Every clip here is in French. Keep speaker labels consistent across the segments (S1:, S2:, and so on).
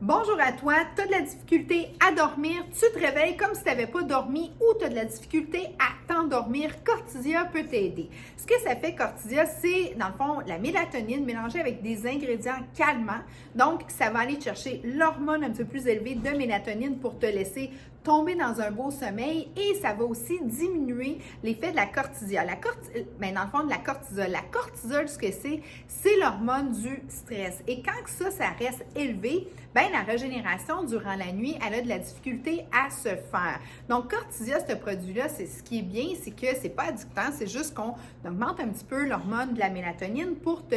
S1: Bonjour à toi, tu as de la difficulté à dormir, tu te réveilles comme si tu n'avais pas dormi ou tu as de la difficulté à t'endormir, Cortisia peut t'aider. Ce que ça fait, Cortisia, c'est dans le fond la mélatonine mélangée avec des ingrédients calmants. Donc, ça va aller chercher l'hormone un petit peu plus élevée de mélatonine pour te laisser tomber dans un beau sommeil et ça va aussi diminuer l'effet de la cortisol. Dans le fond, de la cortisol. La cortisol, ce que c'est l'hormone du stress. Et quand ça reste élevé, la régénération durant la nuit, elle a de la difficulté à se faire. Donc, Cortisia, ce produit-là, c'est ce qui est bien, c'est que c'est pas addictant, c'est juste qu'on augmente un petit peu l'hormone de la mélatonine pour te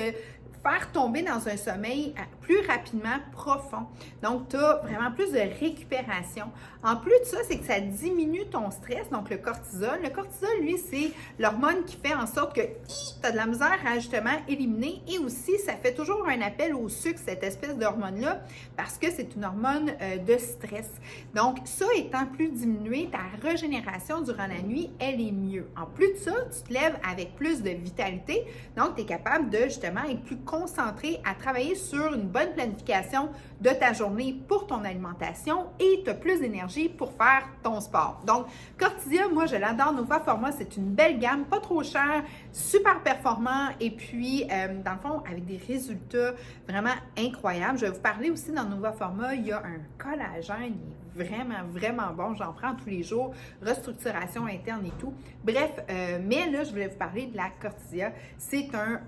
S1: faire tomber dans un sommeil plus rapidement profond. Donc, tu as vraiment plus de récupération. En plus de ça, c'est que ça diminue ton stress, donc le cortisol. Le cortisol, lui, c'est l'hormone qui fait en sorte que tu as de la misère à justement éliminer et aussi, ça fait toujours un appel au sucre, cette espèce d'hormone-là, parce que c'est une hormone de stress. Donc, ça étant plus diminué, ta régénération durant la nuit, elle est mieux. En plus de ça, tu te lèves avec plus de vitalité, donc tu es capable de justement être plus concentré à travailler sur une bonne planification de ta journée pour ton alimentation et tu as plus d'énergie pour faire ton sport. Donc, Cortisia, moi, je l'adore. Nova Forma, c'est une belle gamme, pas trop chère, super performant et puis, dans le fond, avec des résultats vraiment incroyables. Je vais vous parler aussi dans Nova Forma, il y a un collagène, il est vraiment bon. J'en prends tous les jours, restructuration interne et tout. Bref, mais là, je voulais vous parler de la Cortisia. C'est un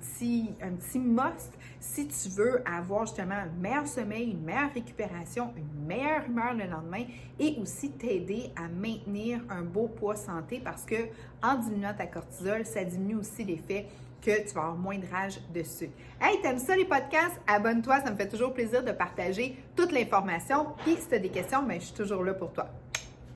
S1: petit must si tu veux avoir justement un meilleur sommeil, une meilleure récupération, une meilleure humeur le lendemain et aussi t'aider à maintenir un beau poids santé parce que en diminuant ta cortisol, ça diminue aussi l'effet que tu vas avoir moins de rage dessus. Hey, t'aimes ça les podcasts? Abonne-toi, ça me fait toujours plaisir de partager toute l'information. Puis si tu as des questions, je suis toujours là pour toi.